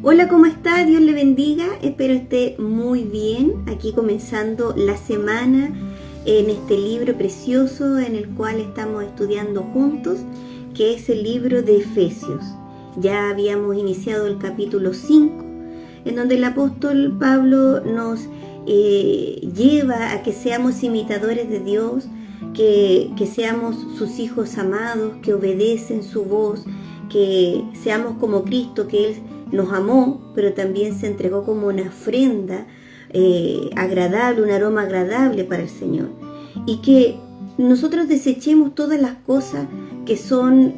Hola, ¿cómo está? Dios le bendiga. Espero esté muy bien. Aquí comenzando la semana en este libro precioso en el cual estamos estudiando juntos, que es el libro de Efesios. Ya habíamos iniciado el capítulo 5, en donde el apóstol Pablo nos lleva a que seamos imitadores de Dios, que seamos sus hijos amados, que obedecen su voz, que seamos como Cristo, que Él nos amó, pero también se entregó como una ofrenda agradable, un aroma agradable para el Señor. Y que nosotros desechemos todas las cosas que son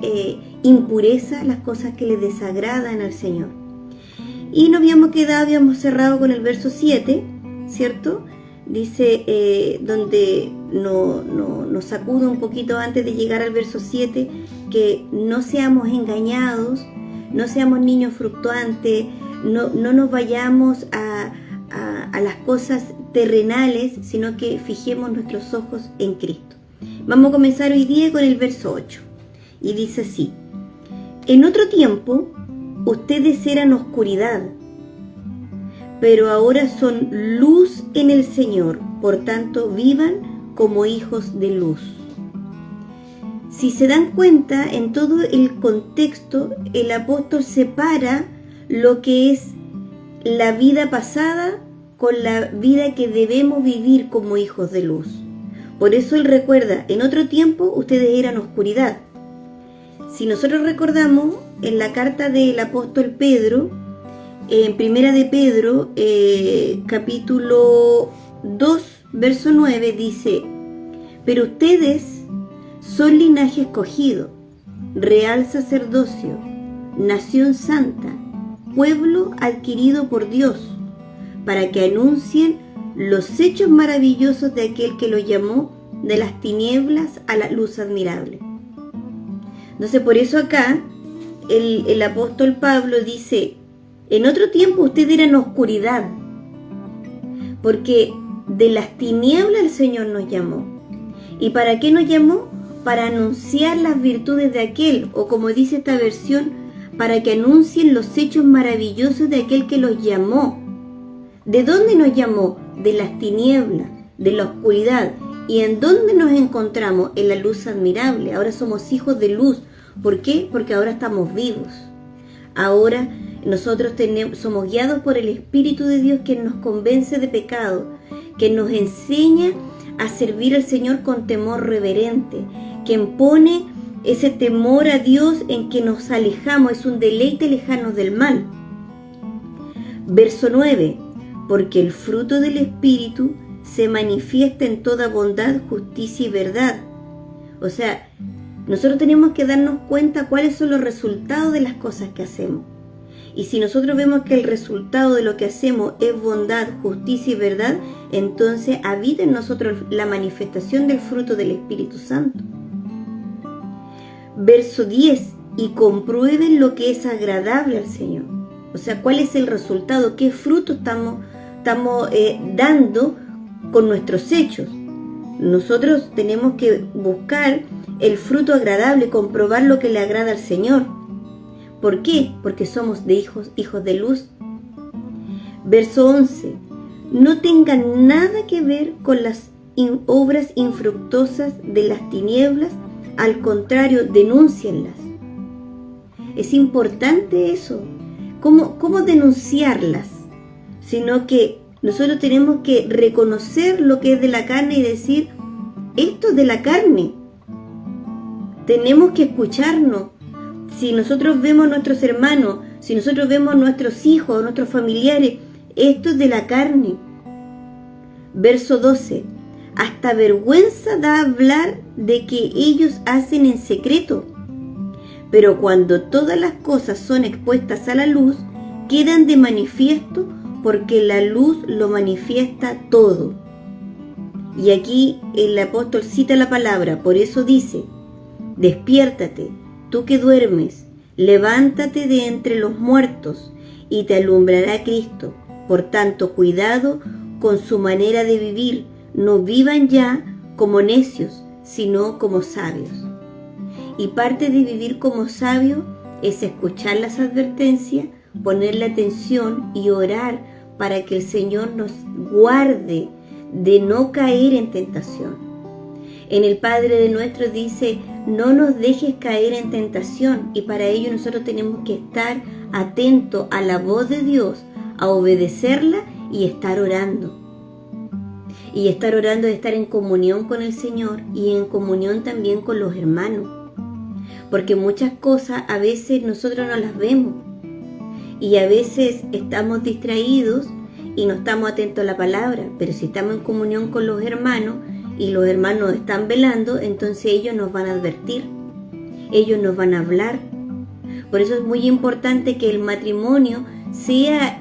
impurezas, las cosas que le desagradan al Señor. Y nos habíamos cerrado con el verso 7, ¿cierto? Dice, donde nos sacude un poquito antes de llegar al verso 7, que no seamos engañados, no seamos niños fluctuantes, no nos vayamos a las cosas terrenales, sino que fijemos nuestros ojos en Cristo. Vamos a comenzar hoy día con el verso 8, y dice así: en otro tiempo ustedes eran oscuridad, pero ahora son luz en el Señor, por tanto vivan como hijos de luz. Si se dan cuenta, en todo el contexto, el apóstol separa lo que es la vida pasada con la vida que debemos vivir como hijos de luz. Por eso él recuerda, en otro tiempo ustedes eran oscuridad. Si nosotros recordamos, en la carta del apóstol Pedro, en Primera de Pedro, capítulo 2, verso 9, dice: pero ustedes son linaje escogido, real sacerdocio, nación santa, pueblo adquirido por Dios, para que anuncien los hechos maravillosos de aquel que los llamó de las tinieblas a la luz admirable. Entonces, por eso acá el apóstol Pablo dice: en otro tiempo ustedes eran oscuridad, porque de las tinieblas el Señor nos llamó. ¿Y para qué nos llamó? Para anunciar las virtudes de aquel, o como dice esta versión, para que anuncien los hechos maravillosos de aquel que los llamó. ¿De dónde nos llamó? De las tinieblas, de la oscuridad. ¿Y en dónde nos encontramos? En la luz admirable. Ahora somos hijos de luz. ¿Por qué? Porque ahora estamos vivos. Ahora nosotros somos guiados por el Espíritu de Dios, que nos convence de pecado, que nos enseña a servir al Señor con temor reverente, quien pone ese temor a Dios en que nos alejamos, es un deleite alejarnos del mal. Verso 9: porque el fruto del Espíritu se manifiesta en toda bondad, justicia y verdad. O sea, nosotros tenemos que darnos cuenta cuáles son los resultados de las cosas que hacemos. Y si nosotros vemos que el resultado de lo que hacemos es bondad, justicia y verdad, entonces habita en nosotros la manifestación del fruto del Espíritu Santo. Verso 10: y comprueben lo que es agradable al Señor. O sea, ¿cuál es el resultado? ¿Qué fruto estamos dando con nuestros hechos? Nosotros tenemos que buscar el fruto agradable, comprobar lo que le agrada al Señor. ¿Por qué? Porque somos hijos de luz. Verso 11: no tengan nada que ver con las obras infructuosas de las tinieblas, al contrario, denúncienlas. Es importante eso. ¿Cómo denunciarlas? Sino que nosotros tenemos que reconocer lo que es de la carne y decir: esto es de la carne. Tenemos que escucharnos. Si nosotros vemos a nuestros hermanos, si nosotros vemos a nuestros hijos, a nuestros familiares, esto es de la carne. Verso 12: hasta vergüenza da hablar de que ellos hacen en secreto, pero cuando todas las cosas son expuestas a la luz, quedan de manifiesto, porque la luz lo manifiesta todo. Y aquí el apóstol cita la palabra, por eso dice: despiértate, tú que duermes, levántate de entre los muertos, y te alumbrará Cristo. Por tanto, cuidado con su manera de vivir, no vivan ya como necios, sino como sabios. Y parte de vivir como sabio es escuchar las advertencias, ponerle atención y orar para que el Señor nos guarde de no caer en tentación. En el Padre Nuestro dice, no nos dejes caer en tentación, y para ello nosotros tenemos que estar atentos a la voz de Dios, a obedecerla y estar orando. Y estar orando es estar en comunión con el Señor y en comunión también con los hermanos. Porque muchas cosas a veces nosotros no las vemos. Y a veces estamos distraídos y no estamos atentos a la palabra. Pero si estamos en comunión con los hermanos y los hermanos están velando, entonces ellos nos van a advertir. Ellos nos van a hablar. Por eso es muy importante que el matrimonio sea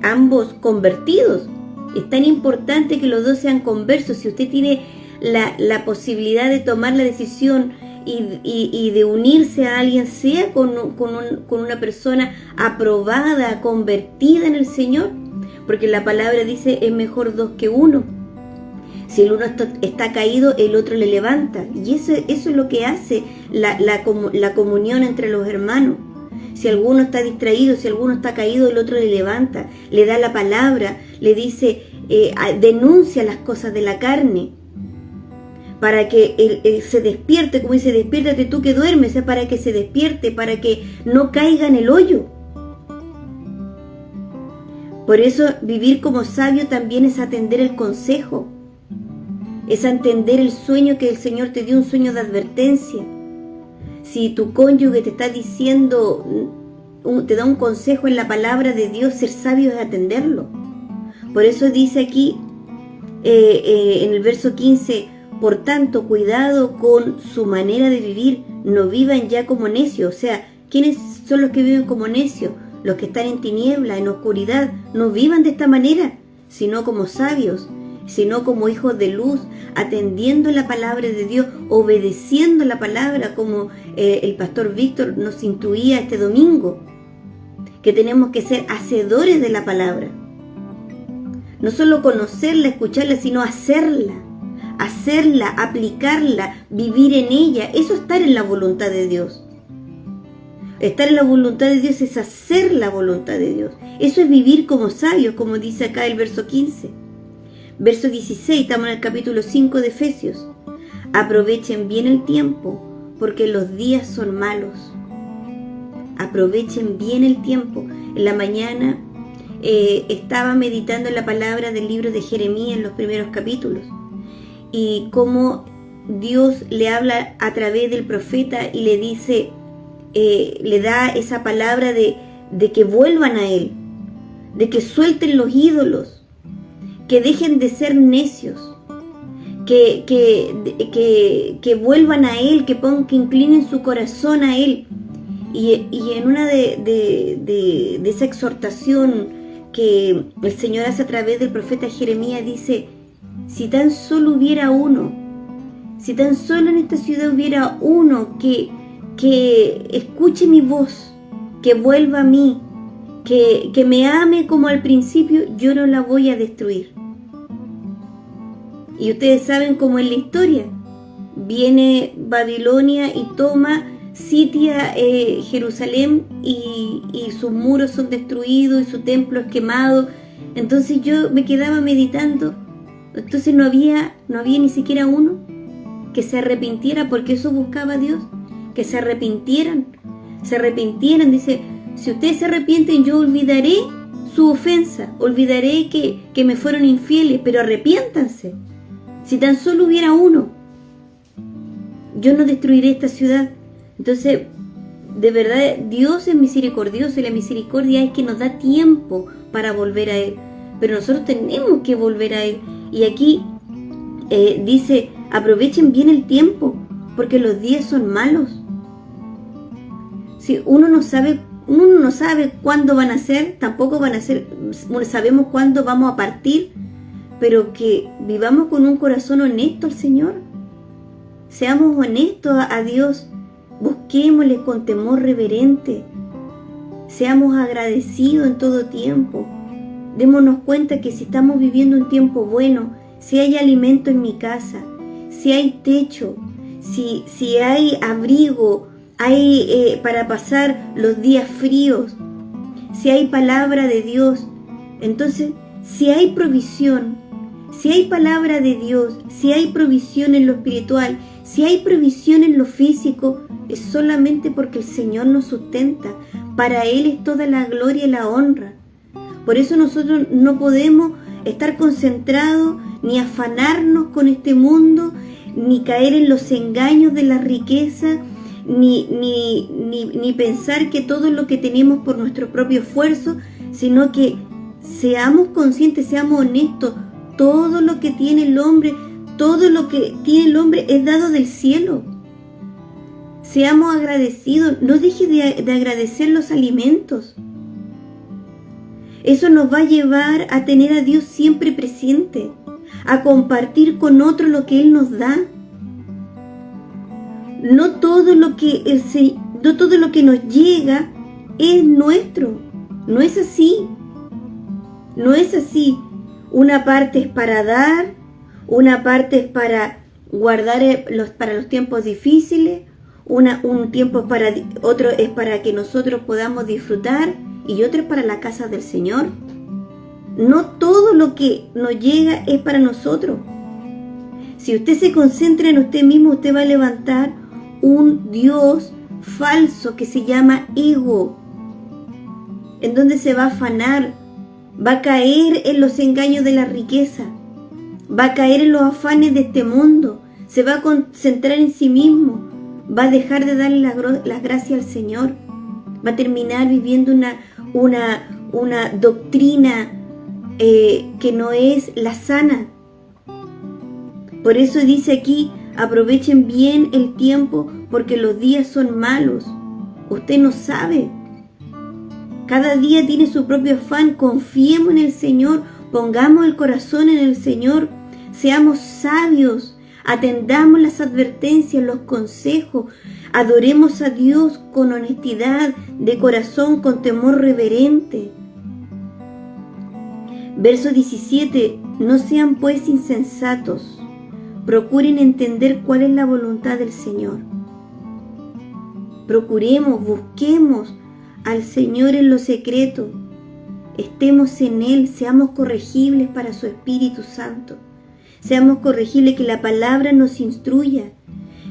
ambos convertidos. Es tan importante que los dos sean conversos. Si usted tiene la posibilidad de tomar la decisión y de unirse a alguien, sea con una persona aprobada, convertida en el Señor, porque la palabra dice, es mejor dos que uno. Si el uno está caído, el otro le levanta. Y eso es lo que hace la comunión entre los hermanos. Si alguno está distraído, si alguno está caído, el otro le levanta, le da la palabra, le dice, denuncia las cosas de la carne, para que él se despierte, como dice, despiértate tú que duermes, para que se despierte, para que no caiga en el hoyo. Por eso vivir como sabio también es atender el consejo, es atender el sueño que el Señor te dio, un sueño de advertencia. Si tu cónyuge te está diciendo, te da un consejo en la palabra de Dios, ser sabio es atenderlo. Por eso dice aquí en el verso 15, por tanto, cuidado con su manera de vivir, no vivan ya como necios. O sea, ¿quiénes son los que viven como necios? Los que están en tiniebla, en oscuridad. No vivan de esta manera, sino como sabios, sino como hijos de luz, atendiendo la palabra de Dios, obedeciendo la palabra, como el pastor Víctor nos instruía este domingo, que tenemos que ser hacedores de la palabra. No solo conocerla, escucharla, sino hacerla, aplicarla, vivir en ella. Eso es estar en la voluntad de Dios. Estar en la voluntad de Dios es hacer la voluntad de Dios. Eso es vivir como sabios, como dice acá el verso 15. Verso 16, estamos en el capítulo 5 de Efesios. Aprovechen bien el tiempo, porque los días son malos. Aprovechen bien el tiempo. En la mañana estaba meditando en la palabra del libro de Jeremías en los primeros capítulos. Y cómo Dios le habla a través del profeta y le dice, le da esa palabra de que vuelvan a Él, de que suelten los ídolos, que dejen de ser necios, que vuelvan a Él, que inclinen su corazón a Él. Y en una de esa exhortación que el Señor hace a través del profeta Jeremías, dice, si tan solo hubiera uno, si tan solo en esta ciudad hubiera uno que escuche mi voz, que vuelva a mí, que me ame como al principio, yo no la voy a destruir. Y ustedes saben cómo es la historia. Viene Babilonia y sitia Jerusalén y sus muros son destruidos y su templo es quemado. Entonces yo me quedaba meditando. Entonces no había ni siquiera uno que se arrepintiera, porque eso buscaba Dios, que se arrepintieran. Dice, si ustedes se arrepienten, yo olvidaré su ofensa, olvidaré que me fueron infieles, pero arrepiéntanse. Si tan solo hubiera uno, yo no destruiré esta ciudad. Entonces, de verdad, Dios es misericordioso y la misericordia es que nos da tiempo para volver a Él. Pero nosotros tenemos que volver a Él. Y aquí dice, aprovechen bien el tiempo, porque los días son malos. Si uno no sabe cuándo van a ser, tampoco van a ser, sabemos cuándo vamos a partir, pero que vivamos con un corazón honesto al Señor. Seamos honestos a Dios, busquémosle con temor reverente, seamos agradecidos en todo tiempo. Démonos cuenta que si estamos viviendo un tiempo bueno, si hay alimento en mi casa, si hay techo, si hay abrigo, hay para pasar los días fríos, si hay palabra de Dios, entonces si hay provisión, si hay palabra de Dios, si hay provisión en lo espiritual, si hay provisión en lo físico, es solamente porque el Señor nos sustenta. Para Él es toda la gloria y la honra. Por eso nosotros no podemos estar concentrados ni afanarnos con este mundo, ni caer en los engaños de la riqueza, ni pensar que todo lo que tenemos por nuestro propio esfuerzo, sino que seamos conscientes, seamos honestos. Todo lo que tiene el hombre, todo lo que tiene el hombre es dado del cielo. Seamos agradecidos, no deje de agradecer los alimentos. Eso nos va a llevar a tener a Dios siempre presente, a compartir con otros lo que Él nos da. No todo lo que nos llega es nuestro. No es así. No es así. Una parte es para dar, una parte es para guardar para los tiempos difíciles, un tiempo otro es para que nosotros podamos disfrutar y otro es para la casa del Señor. No todo lo que nos llega es para nosotros. Si usted se concentra en usted mismo, usted va a levantar un Dios falso que se llama ego, en donde se va a afanar, va a caer en los engaños de la riqueza, va a caer en los afanes de este mundo, se va a concentrar en sí mismo, va a dejar de darle las gracias al Señor, va a terminar viviendo una doctrina que no es la sana. Por eso dice aquí, aprovechen bien el tiempo porque los días son malos. Usted no sabe. Cada día tiene su propio afán. Confiemos en el Señor, pongamos el corazón en el Señor, seamos sabios, atendamos las advertencias, los consejos, adoremos a Dios con honestidad de corazón, con temor reverente. Verso 17, no sean pues insensatos, procuren entender cuál es la voluntad del Señor. Procuremos, busquemos al Señor en lo secreto, estemos en Él, seamos corregibles para su Espíritu Santo, seamos corregibles, que la palabra nos instruya,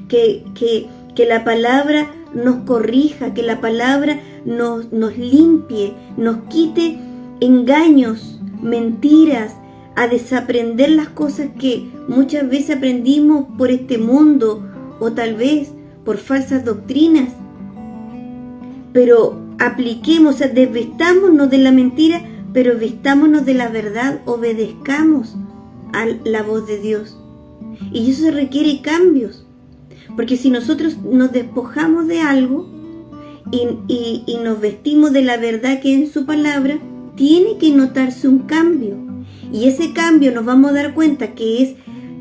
que la palabra nos corrija, que la palabra nos limpie, nos quite engaños, mentiras, a desaprender las cosas que muchas veces aprendimos por este mundo o tal vez por falsas doctrinas. Pero apliquemos, desvistámonos de la mentira, pero vistámonos de la verdad, obedezcamos a la voz de Dios. Y eso requiere cambios, porque si nosotros nos despojamos de algo y nos vestimos de la verdad que es en su palabra, tiene que notarse un cambio. Y ese cambio nos vamos a dar cuenta que es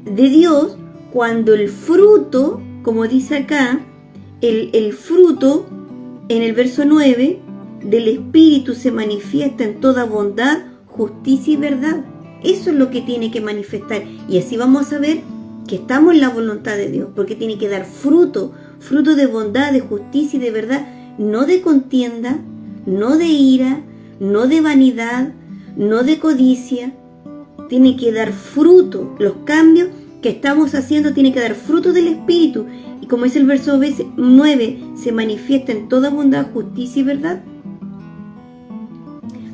de Dios cuando el fruto, como dice acá, el fruto en el verso 9 del Espíritu se manifiesta en toda bondad, justicia y verdad. Eso es lo que tiene que manifestar. Y así vamos a saber que estamos en la voluntad de Dios, porque tiene que dar fruto de bondad, de justicia y de verdad, no de contienda, no de ira, no de vanidad, no de codicia. Tiene que dar fruto. Los cambios que estamos haciendo tienen que dar fruto del Espíritu. Y como es el verso 9, se manifiesta en toda bondad, justicia y verdad.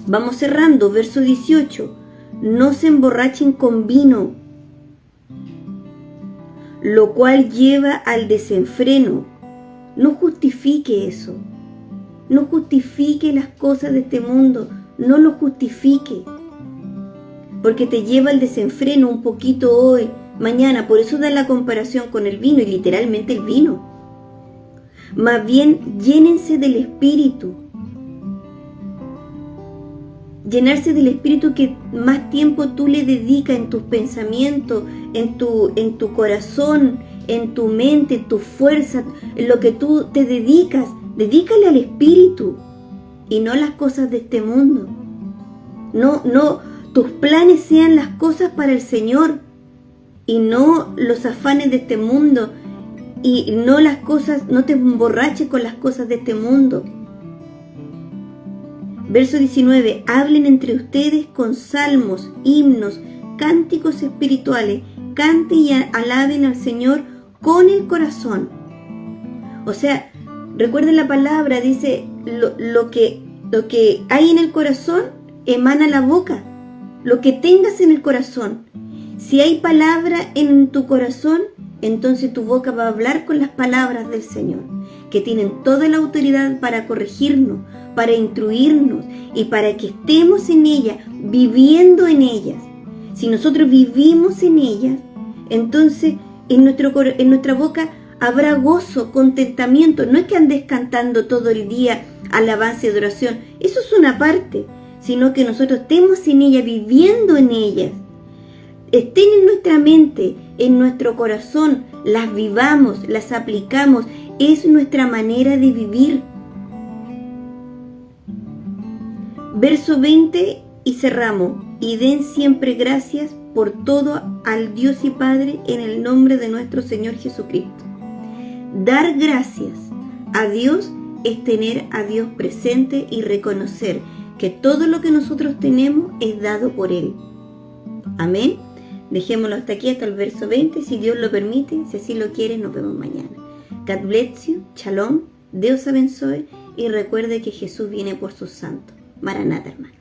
Vamos cerrando, verso 18. No se emborrachen con vino, lo cual lleva al desenfreno. No justifique eso. No justifique las cosas de este mundo. No lo justifique. Porque te lleva al desenfreno un poquito hoy, mañana. Por eso da la comparación con el vino, y literalmente el vino. Más bien, llénense del Espíritu. Llenarse del Espíritu, que más tiempo tú le dedicas en tus pensamientos, en tu corazón, en tu mente, en tu fuerza, en lo que tú te dedicas. Dedícale al Espíritu y no a las cosas de este mundo. No. Tus planes sean las cosas para el Señor y no los afanes de este mundo, y no te emborraches con las cosas de este mundo. Verso 19, hablen entre ustedes con salmos, himnos, cánticos espirituales, canten y alaben al Señor con el corazón. O sea, recuerden la palabra, dice, lo que hay en el corazón emana la boca. Lo que tengas en el corazón. Si hay palabra en tu corazón, entonces tu boca va a hablar con las palabras del Señor, que tienen toda la autoridad para corregirnos, para instruirnos y para que estemos en ellas, viviendo en ellas. Si nosotros vivimos en ellas, entonces en nuestra boca habrá gozo, contentamiento. No es que andes cantando todo el día alabanza y adoración, eso es una parte, sino que nosotros estemos en ellas, viviendo en ellas. Estén en nuestra mente, en nuestro corazón, las vivamos, las aplicamos. Es nuestra manera de vivir. Verso 20 y cerramos. Y den siempre gracias por todo al Dios y Padre en el nombre de nuestro Señor Jesucristo. Dar gracias a Dios es tener a Dios presente y reconocer que todo lo que nosotros tenemos es dado por Él. Amén. Dejémoslo hasta aquí, hasta el verso 20. Si Dios lo permite, si así lo quiere, nos vemos mañana. God bless you. Shalom. Dios abençoe. Y recuerde que Jesús viene por sus santos. Maranata, hermano.